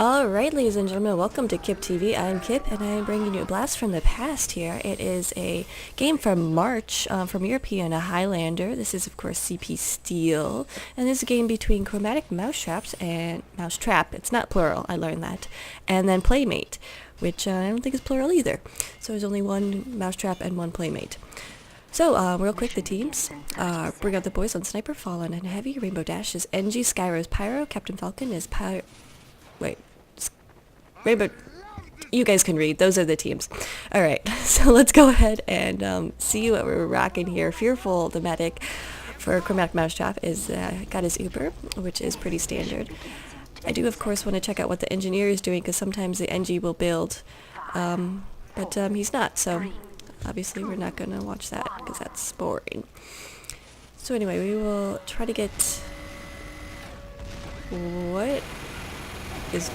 Alright, ladies and gentlemen, welcome to Kip TV. I'm Kip, and I am bringing you a blast from the past here. It is a game from March from European Highlander. This is, of course, CP Steel, and this is a game between Chromatic Mousetraps and Moustrap. It's not plural, I learned that. And then Playmate, which I don't think is plural either. So there's only one Moustrap and one Playmate. So, real quick, the teams. Bring Out the Boys on Sniper, Fallen and Heavy. Rainbow Dash is NG, Skyrose Pyro. Captain Falcon is Rainbow, you guys can read. Those are the teams. Alright, so let's go ahead and see what we're rocking here. Fearful, the medic for Chromatic Mousetrap, is got his Uber, which is pretty standard. I do, of course, want to check out what the engineer is doing, because sometimes the NG will build, but he's not, so obviously we're not going to watch that, because that's boring. So anyway, we will try to get... What is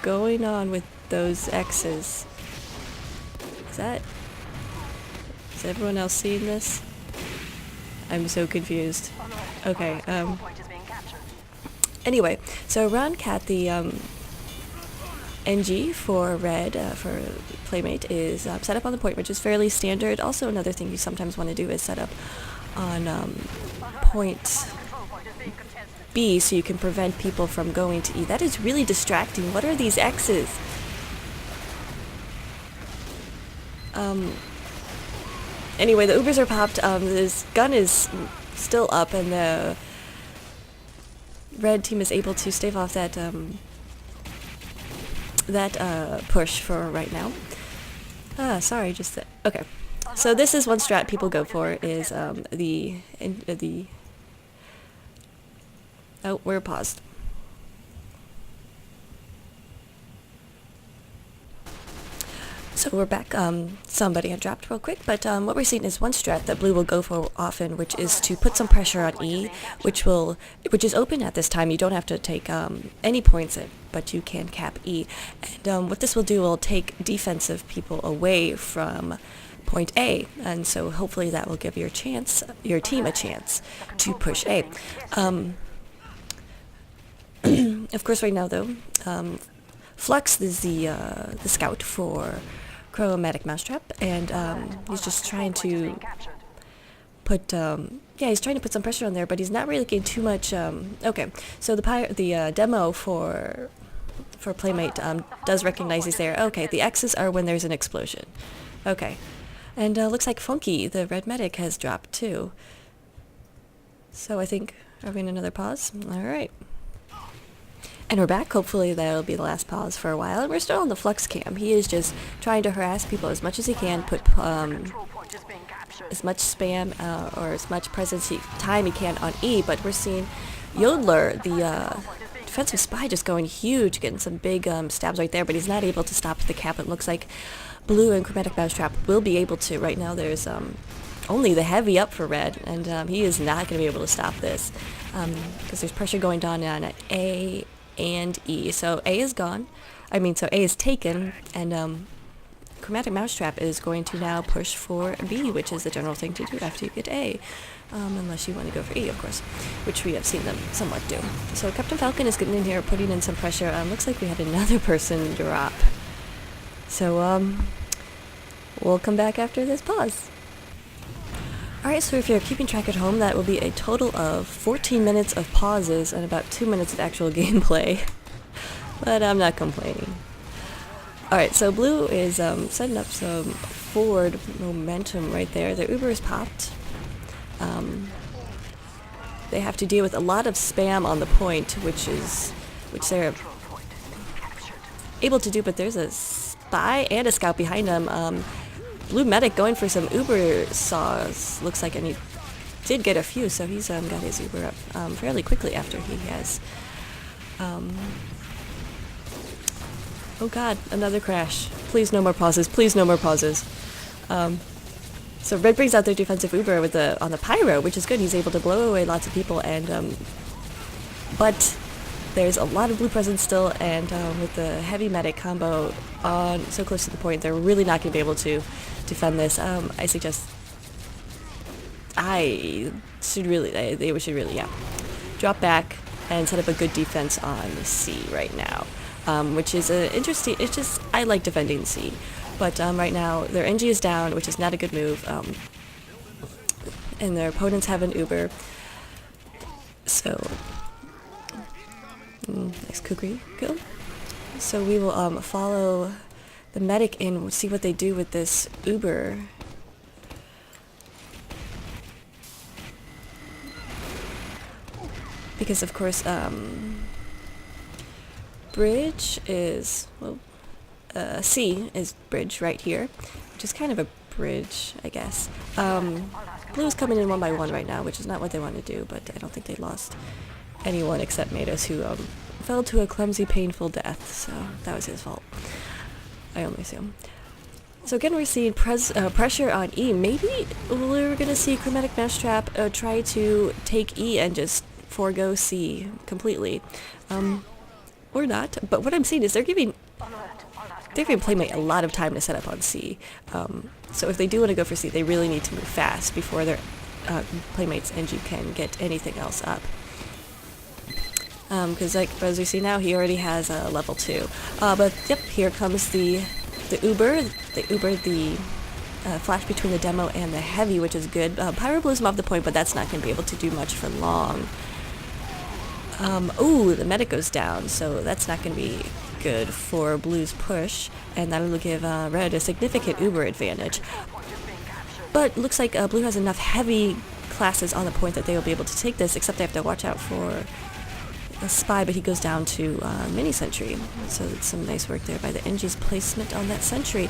going on with those X's? Is everyone else seeing this? I'm so confused. Okay, anyway, so Ron Cat, the NG for red, for Playmate, is set up on the point, which is fairly standard. Also, another thing you sometimes want to do is set up on point B, so you can prevent people from going to E. That is really distracting. What are these X's? Anyway, the Ubers are popped. This gun is still up, and the red team is able to stave off that push for right now. Sorry, just that. Okay. So this is one strat people go for, is the oh, we're paused. So we're back. Somebody had dropped real quick, but what we're seeing is one strat that blue will go for often, which is to put some pressure on E, which is open at this time. You don't have to take any points in, but you can cap E. And what this will do will take defensive people away from point A, and so hopefully that will give your team a chance to push A. Of course, right now though, Flux is the scout for Chromatic Mousetrap, and he's just trying to put he's trying to put some pressure on there, but he's not really getting too much. Okay, so the demo for Playmate does recognize he's there. Okay, the X's are when there's an explosion. Okay, and looks like Funky, the red medic, has dropped too. So I think, are we in another pause? All right. And we're back. Hopefully that'll be the last pause for a while. And we're still on the Flux cam. He is just trying to harass people as much as he can, put as much spam or as much presence time he can on E. But we're seeing Yodler, the defensive spy, just going huge, getting some big stabs right there. But he's not able to stop the cap. It looks like blue and Chromatic Mousetrap will be able to. Right now there's only the heavy up for red, and he is not going to be able to stop this because there's pressure going down on A and E. So A is gone. So A is taken, and Chromatic Mousetrap is going to now push for B, which is the general thing to do after you get A. Unless you want to go for E, of course, which we have seen them somewhat do. So Captain Falcon is getting in here, putting in some pressure. Looks like we had another person drop. So, we'll come back after this pause. Alright, so if you're keeping track at home, that will be a total of 14 minutes of pauses and about 2 minutes of actual gameplay. But I'm not complaining. Alright, so blue is setting up some forward momentum right there. Their Uber is popped. They have to deal with a lot of spam on the point, which they're able to do, but there's a spy and a scout behind them. Blue medic going for some Uber saws, looks like, and he did get a few, so he's got his Uber up fairly quickly after he has... oh god, another crash. Please no more pauses, please no more pauses. So red brings out their defensive Uber with on the Pyro, which is good. He's able to blow away lots of people, and but there's a lot of blue presence still, and with the heavy medic combo on so close to the point, they're really not going to be able to defend this. I suggest they should really drop back and set up a good defense on C right now. which is interesting. It's just, I like defending C. But right now, their NG is down, which is not a good move. And their opponents have an Uber. So, nice kukri kill. So we will follow the medic in, see what they do with this Uber. Because of course, bridge is, well, C is bridge right here, which is kind of a bridge, I guess. Blue's coming in one by one right now, which is not what they want to do, but I don't think they lost anyone except Matos, who fell to a clumsy, painful death, so that was his fault. I only assume. So again, we're seeing pressure on E. Maybe we're going to see Chromatic Mousetrap try to take E and just forego C completely. Or not, but what I'm seeing is they're giving Playmate a lot of time to set up on C. So if they do want to go for C, they really need to move fast before their Playmate's NG can get anything else up. Because like as we see now, he already has a level 2. But yep, here comes the Uber. The Uber, the flash between the demo and the heavy, which is good. Pyro blows him off the point, but that's not going to be able to do much for long. Ooh, the medic goes down, so that's not going to be good for Blue's push, and that'll give Red a significant Uber advantage. But looks like Blue has enough heavy classes on the point that they will be able to take this, except they have to watch out for a spy, but he goes down to mini sentry. So it's some nice work there by the NG's placement on that sentry.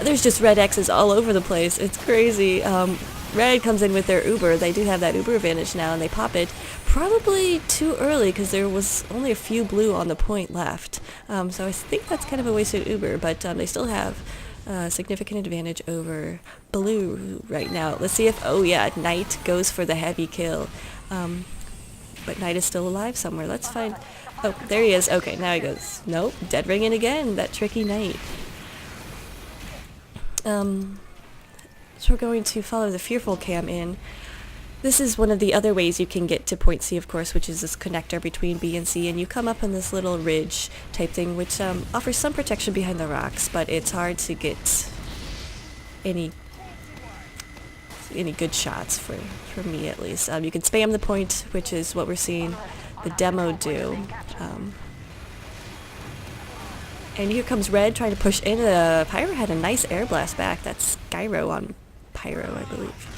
There's just red X's all over the place. It's crazy. Red comes in with their Uber. They do have that Uber advantage now, and they pop it probably too early because there was only a few blue on the point left. So I think that's kind of a wasted Uber, but they still have significant advantage over Blue right now. Let's see if, oh yeah, Knight goes for the heavy kill. But Knight is still alive somewhere. Let's find, oh, there he is. Okay, now he goes, nope, dead ringing again, that tricky Knight. So we're going to follow the Fearful cam in. This is one of the other ways you can get to point C, of course, which is this connector between B and C, and you come up on this little ridge type thing, which offers some protection behind the rocks, but it's hard to get any good shots for me at least. You can spam the point, which is what we're seeing the demo do. And here comes Red trying to push in. Pyro had a nice air blast back. That's Gyro on Pyro, I believe.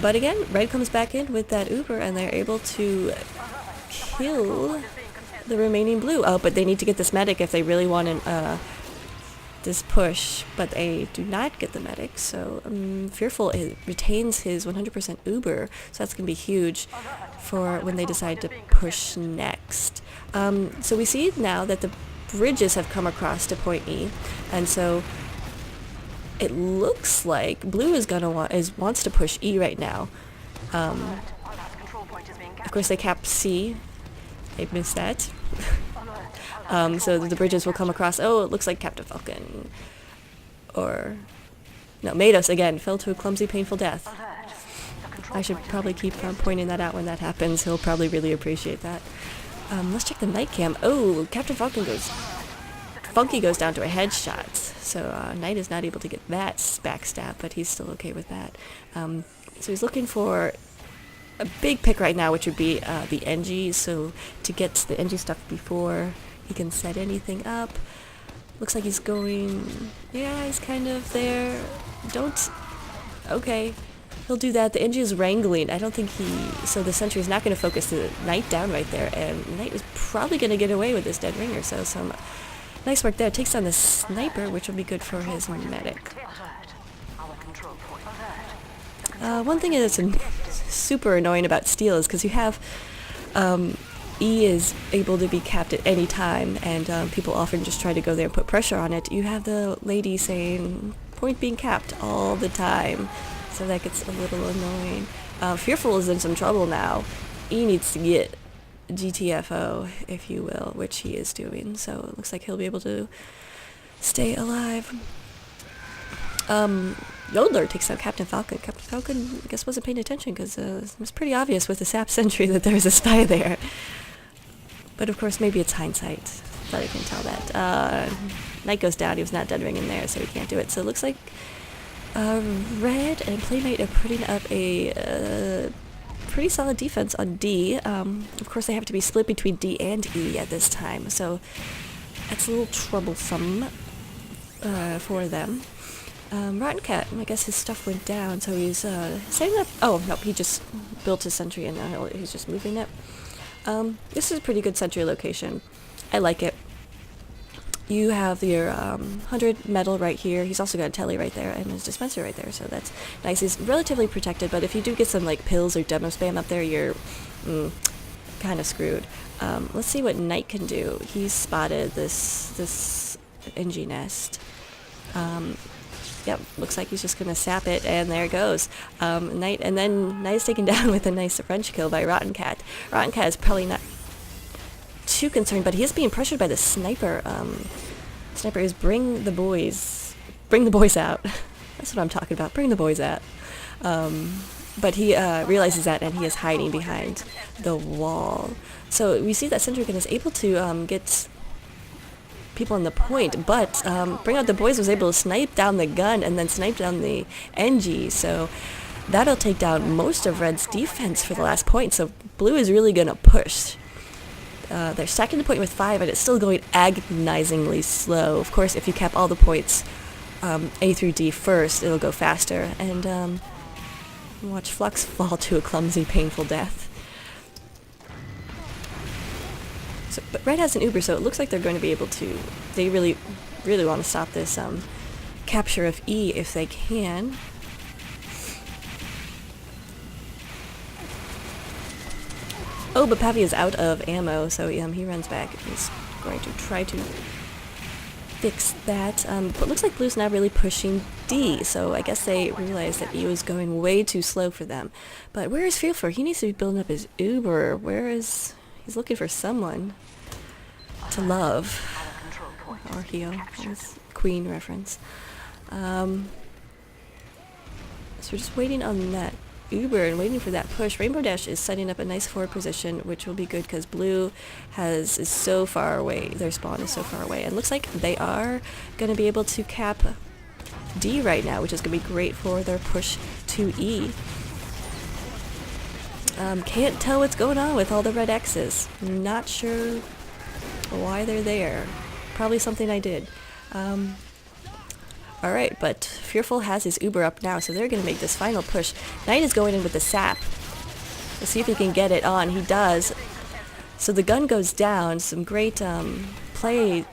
But again, Red comes back in with that Uber, and they're able to kill the remaining Blue. Oh, but they need to get this medic if they really want this push, but they do not get the medic, so Fearful retains his 100% Uber, so that's going to be huge for when they decide to push next. So we see now that the bridges have come across to point E, and so it looks like Blue is wants to push E right now. Of course they cap C. They missed that. So the bridges will come across. Oh, it looks like Captain Falcon. Or, no, Matos again fell to a clumsy, painful death. I should probably keep pointing that out when that happens. He'll probably really appreciate that. Let's check the night cam. Oh, Captain Falcon Funky goes down to a headshot. So Knight is not able to get that backstab, but he's still okay with that. So he's looking for a big pick right now, which would be the NG. So to get the NG stuff before he can set anything up. Looks like he's going, yeah, he's kind of there. Okay. He'll do that. The NG is wrangling. I don't think so the sentry's not going to focus the Knight down right there, and Knight is probably going to get away with this dead ringer, so some nice work there. Takes down the sniper, which will be good for his medic. One thing that's super annoying about Steel is because you have E is able to be capped at any time, and people often just try to go there and put pressure on it. You have the lady saying point being capped all the time, so that gets a little annoying. Fearful is in some trouble now. E needs to get GTFO, if you will, which he is doing, so it looks like he'll be able to stay alive. Yodler takes out Captain Falcon. Captain Falcon, I guess, wasn't paying attention because it was pretty obvious with the sap sentry that there was a spy there. But of course, maybe it's hindsight that I can tell that. Knight goes down. He was not dead ringing there, so he can't do it. So it looks like Red and Playmate are putting up a pretty solid defense on D. Of course, they have to be split between D and E at this time, so that's a little troublesome for them. Rotten Cat, I guess his stuff went down, so he's setting up. Oh no, he just built his sentry and now he's just moving it. This is a pretty good sentry location. I like it. You have your 100 metal right here. He's also got a telly right there and his dispenser right there, so that's nice. He's relatively protected, but if you do get some like pills or demo spam up there, you're kind of screwed. Let's see what Knight can do. He's spotted this NG nest. Yep, looks like he's just gonna sap it, and there it goes. Knight is taken down with a nice French kill by Rotten Cat. Rotten Cat is probably not too concerned, but he is being pressured by the sniper. Sniper is bring the boys out. That's what I'm talking about. Bring the boys out. But he realizes that, and he is hiding behind the wall. So we see that Sentrygun is able to get people on the point, but Bring Out the Boys was able to snipe down the gun and then snipe down the NG, so that'll take down most of Red's defense for the last point, so Blue is really going to push. They're stacking the point with 5, and it's still going agonizingly slow. Of course, if you cap all the points A through D first, it'll go faster, and watch Flux fall to a clumsy, painful death. So, but Red has an Uber, so it looks like they're going to be able to. They really, really want to stop this capture of E if they can. Oh, but Pavi is out of ammo, so he runs back. He's going to try to fix that. But it looks like Blue's now really pushing D, so I guess they realized that E was going way too slow for them. But where is Feelfor? He needs to be building up his Uber. Where is... He's looking for someone to love. Or heal. His Queen reference. So we're just waiting on that Uber and waiting for that push. Rainbow Dash is setting up a nice forward position, which will be good because Blue is so far away. Their spawn is so far away. And looks like they are going to be able to cap D right now, which is going to be great for their push to E. Can't tell what's going on with all the red X's. Not sure why they're there. Probably something I did. Alright, but Fearful has his Uber up now, so they're going to make this final push. Knight is going in with the sap. Let's see if he can get it on. He does. So the gun goes down. Some great play,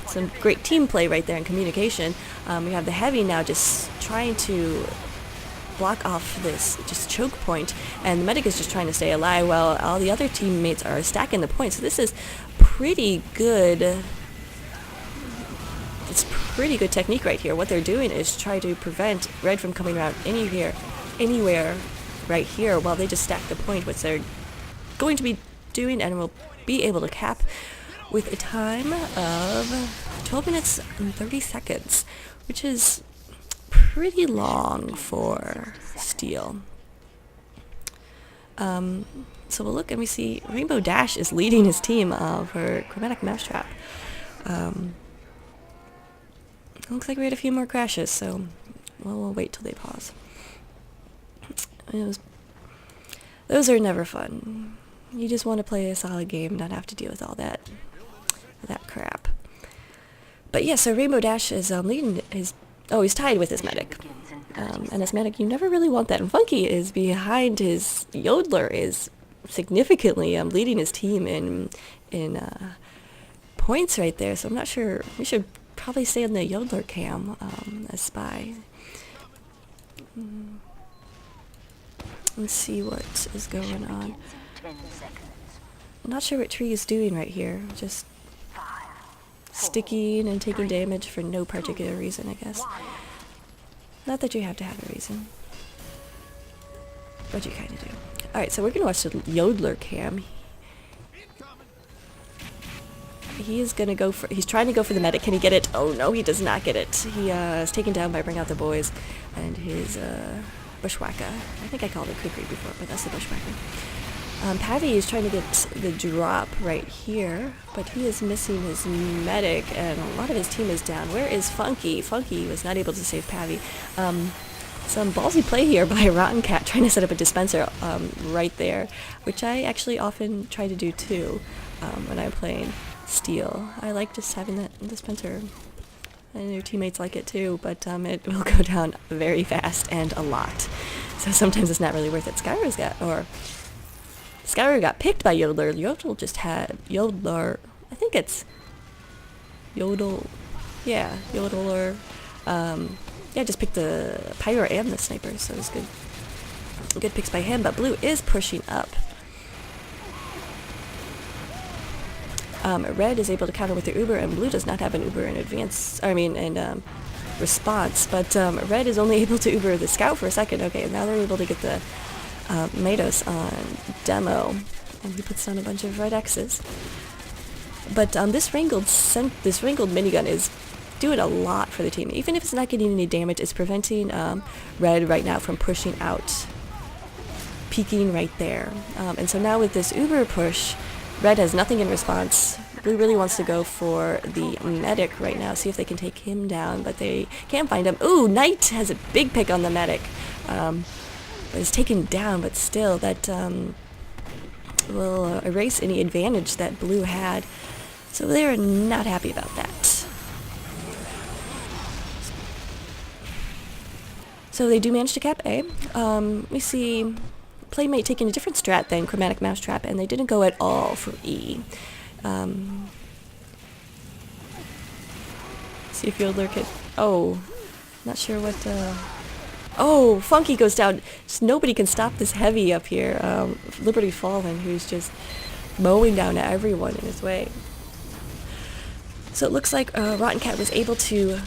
some great team play right there in communication. We have the Heavy now just trying to block off this just choke point, and the medic is just trying to stay alive while all the other teammates are stacking the points. So this is pretty good. It's pretty good technique right here. What they're doing is try to prevent Red from coming around anywhere right here while they just stack the point, which they're going to be doing and will be able to cap with a time of 12 minutes and 30 seconds, which is pretty long for Steel. So we'll look and we see Rainbow Dash is leading his team for Chromatic Mousetrap. Looks like we had a few more crashes, so we'll wait till they pause. Those are never fun. You just want to play a solid game, not have to deal with all that crap. But yeah, so Rainbow Dash is leading his... Oh, he's tied with his medic. And his medic, you never really want that. And Funky is behind his Yodler, is significantly leading his team in points right there. So I'm not sure. We should probably stay on the Yodler cam as spy. Let's see what is going on. I'm not sure what Tree is doing right here. Just sticking and taking damage for no particular reason, I guess. Not that you have to have a reason, but you kind of do. Alright, so we're going to watch the Yodler cam. he is gonna go for. He's trying to go for the medic. Can he get it? Oh no, he does not get it. He is taken down by Bring Out the Boys and his bushwhacker. I think I called it Kukri before, but that's the bushwhacker. Pavi is trying to get the drop right here, but he is missing his medic, and a lot of his team is down. Where is Funky? Funky was not able to save Pavi. Some ballsy play here by Rotten Cat, trying to set up a dispenser right there, which I actually often try to do too when I'm playing Steel. I like just having that dispenser, and your teammates like it too, but it will go down very fast and a lot. So sometimes it's not really worth it. Skyler got picked by Yodeler. Yodel just had Yodeler. I think it's Yodel. Yeah, Yodeler. Yeah, just picked the Pyro and the Sniper, so it was good. Good picks by him, but Blue is pushing up. Red is able to counter with the Uber, and Blue does not have an Uber in response. But Red is only able to Uber the Scout for a second. Okay, now they're able to get the Matos on demo, and he puts down a bunch of red X's. But this wrangled minigun is doing a lot for the team. Even if it's not getting any damage, it's preventing Red right now from pushing out, peeking right there. And so now with this Uber push, Red has nothing in response. Blue really wants to go for the medic right now, see if they can take him down, but they can't find him. Ooh, Knight has a big pick on the medic. Is taken down, but still that will erase any advantage that Blue had. So they're not happy about that. So they do manage to cap A. We see Playmate taking a different strat than Chromatic Mousetrap, and they didn't go at all for E. See if Yodeler could... Oh, not sure what... Oh, Funky goes down. Just nobody can stop this heavy up here. Liberty Fallen, who's just mowing down everyone in his way. So it looks like Rotten Cat was able to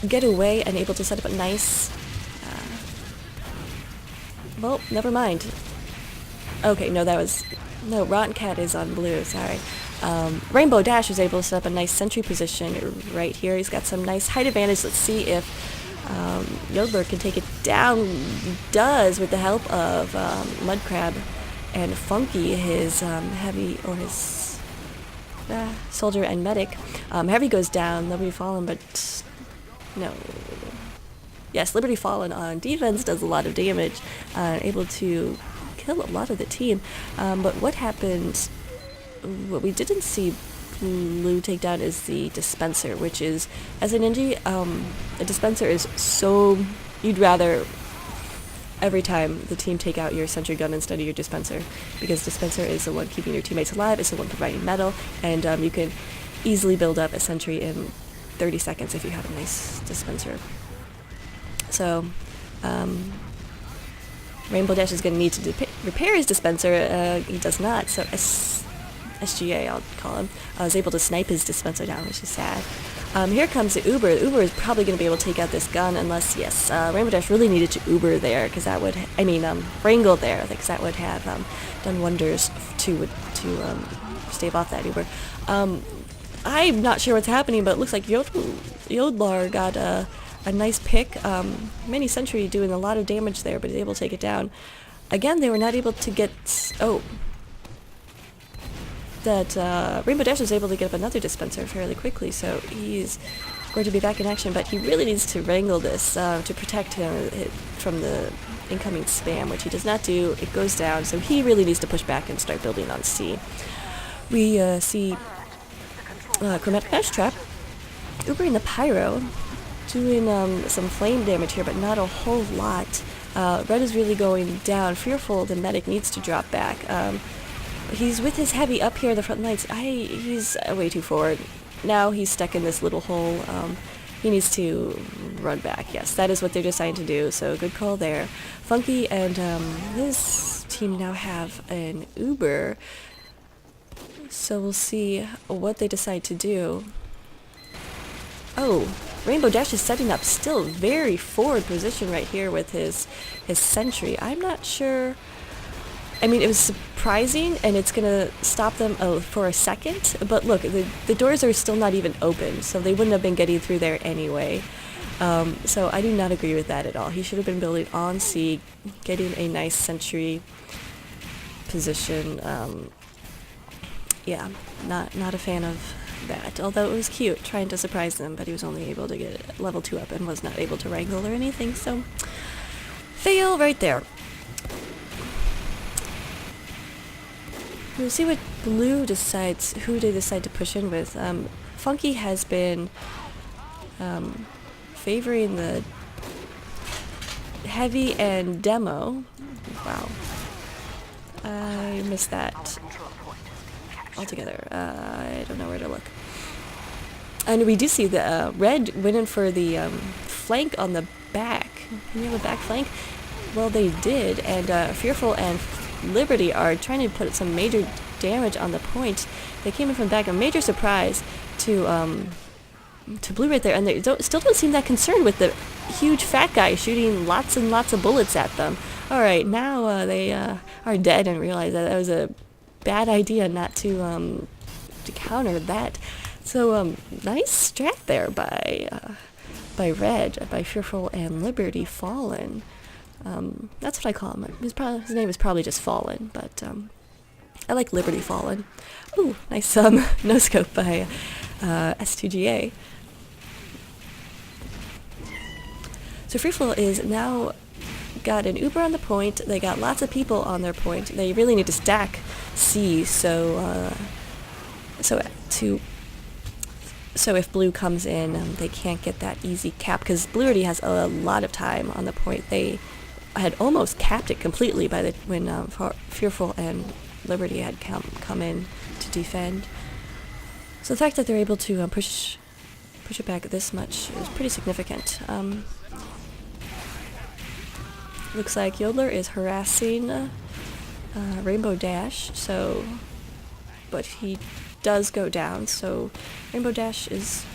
get away and able to set up a nice... well, never mind. Okay, no, Rotten Cat is on Blue, sorry. Rainbow Dash was able to set up a nice sentry position right here. He's got some nice height advantage. Let's see if Yodeler can take it down. He does, with the help of Mudcrab and Funky, his heavy, or his soldier and medic. Heavy goes down, Liberty Fallen, but no. Yes, Liberty Fallen on defense does a lot of damage, able to kill a lot of the team. But what happened, what we didn't see Blue take down is the dispenser, which is, as an NG, a dispenser is so, you'd rather every time the team take out your sentry gun instead of your dispenser, because dispenser is the one keeping your teammates alive, it's the one providing metal, and you can easily build up a sentry in 30 seconds if you have a nice dispenser. So Rainbow Dash is going to need to repair his dispenser. He does not, so SGA, I'll call him, is able to snipe his dispenser down, which is sad. Here comes the Uber. The Uber is probably going to be able to take out this gun unless, yes, Rainbow Dash really needed to Uber there, because that would, wrangle there, because that would have done wonders to stave off that Uber. I'm not sure what's happening, but it looks like Yodeler got a nice pick. Mini Sentry doing a lot of damage there, but he's able to take it down. Again, they were not able to get... Oh. That Rainbow Dash was able to get up another dispenser fairly quickly, so he's going to be back in action, but he really needs to wrangle this to protect him from the incoming spam, which he does not do. It goes down, so he really needs to push back and start building on C. We see Chromatic Mousetrap Ubering the Pyro, doing some flame damage here, but not a whole lot. Red is really going down. Fearful, the medic, needs to drop back. He's with his heavy up here in the front lines. He's way too forward. Now he's stuck in this little hole. He needs to run back. Yes, that is what they're deciding to do, so good call there. Funky and his team now have an Uber, so we'll see what they decide to do. Oh, Rainbow Dash is setting up still very forward position right here with his sentry. I'm not sure I mean, it was surprising, and it's gonna stop them for a second. But look, the doors are still not even open, so they wouldn't have been getting through there anyway. So I do not agree with that at all. He should have been building on C, getting a nice sentry position. Yeah, not a fan of that. Although it was cute, trying to surprise them, but he was only able to get level 2 up and was not able to wrangle or anything. So fail right there. We'll see what blue decides, who they decide to push in with. Funky has been favoring the heavy and demo. Wow. I missed that altogether. I don't know where to look. And we do see the red went in for the flank on the back. Can you have a back flank? Well, they did, and Fearful and Liberty are trying to put some major damage on the point. They came in from back, a major surprise to blue right there, and they still don't seem that concerned with the huge fat guy shooting lots and lots of bullets at them. Alright, now they are dead and realize that was a bad idea not to counter that. So nice strat there by Red, by Fearful and Liberty Fallen. That's what I call him. His name is probably just Fallen, but I like Liberty Fallen. Ooh, nice no scope by S2GA. So Fearful is now got an Uber on the point. They got lots of people on their point. They really need to stack C. So if blue comes in, they can't get that easy cap because blue already has a lot of time on the point. They had almost capped it completely by when Fearful and Liberty had come in to defend. So the fact that they're able to push it back this much is pretty significant. Looks like Yodeler is harassing Rainbow Dash, but he does go down, so Rainbow Dash is...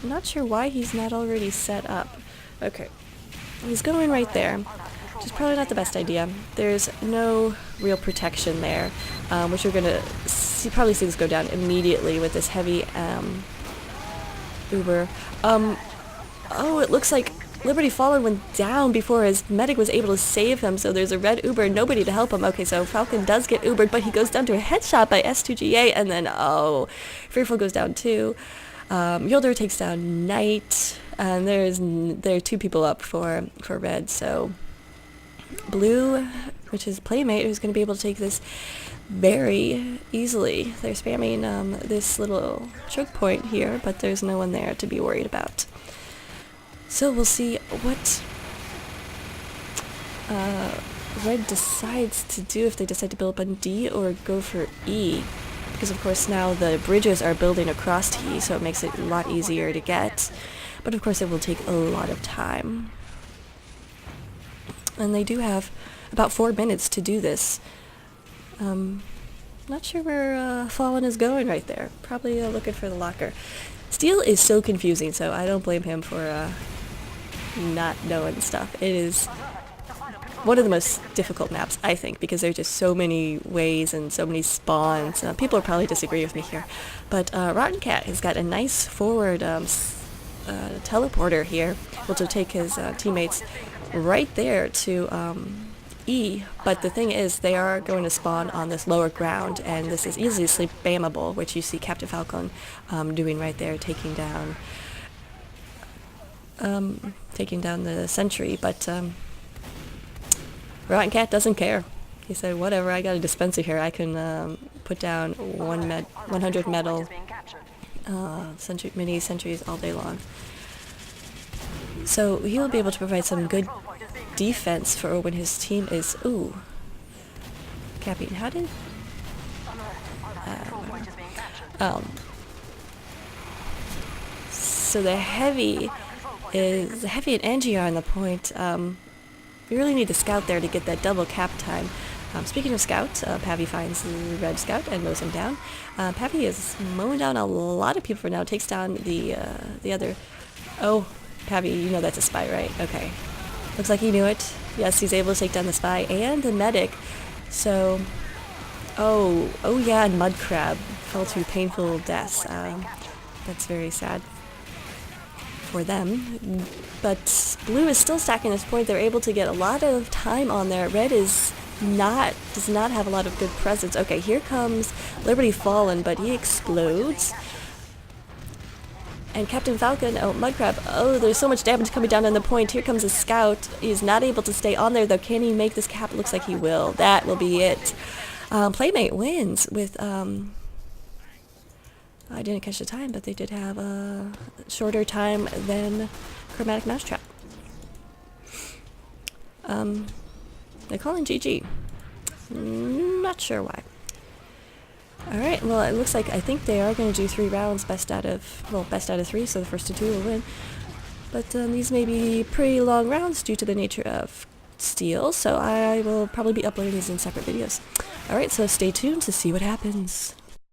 I'm not sure why he's not already set up. Okay, he's going right there, which is probably not the best idea. There's no real protection there, which you're going to probably see this go down immediately with this heavy Uber. Oh, it looks like Liberty Fallen went down before his medic was able to save him, so there's a red Uber and nobody to help him. Okay, so Falcon does get Ubered, but he goes down to a headshot by S2GA, and then, Fearful goes down too. Yodeler takes down Knight, and there are 2 people up for red, so blue, which is Playmate, who's going to be able to take this very easily. They're spamming this little choke point here, but there's no one there to be worried about. So we'll see what Red decides to do, if they decide to build up on D or go for E. Because of course now the bridges are building across E, so it makes it a lot easier to get. But of course it will take a lot of time. And they do have about 4 minutes to do this. Not sure where Fallen is going right there. Probably looking for the locker. Steel is so confusing, so I don't blame him for not knowing stuff. It is one of the most difficult maps, I think, because there's just so many ways and so many spawns. People will probably disagree with me here, but Rotten Cat has got a nice forward teleporter here, which will take his teammates right there to E, but the thing is they are going to spawn on this lower ground, and this is easily spammable, which you see Captain Falcon doing right there, taking down the sentry, but Rotten Cat doesn't care. He said, whatever, I got a dispenser here, I can put down 100 metal mini sentries all day long. So he will be able to provide some good defense for when his team is... Ooh. Capping. How did... so the heavy and Angie are on the point. We really need to scout there to get that double cap time. Speaking of scouts, Pavi finds the red scout and mows him down. Pavi is mowing down a lot of people for now. Takes down the other... Oh, Pavi, you know that's a spy, right? Okay. Looks like he knew it. Yes, he's able to take down the spy and the medic. So, oh yeah, and Mud Crab fell to painful deaths. That's very sad for them. But blue is still stacking this point. They're able to get a lot of time on there. Red does not have a lot of good presence. Okay, here comes Liberty Fallen, but he explodes. And Captain Falcon, oh, Mudcrab, oh, there's so much damage coming down on the point. Here comes a scout. He's not able to stay on there, though. Can he make this cap? Looks like he will. That will be it. Playmate wins with, I didn't catch the time, but they did have a shorter time than Chromatic Mousetrap. They're calling GG. Not sure why. Alright, well it looks like I think they are going to do 3 rounds, best out of 3, so the first 2 will win. But these may be pretty long rounds due to the nature of steel, so I will probably be uploading these in separate videos. Alright, so stay tuned to see what happens.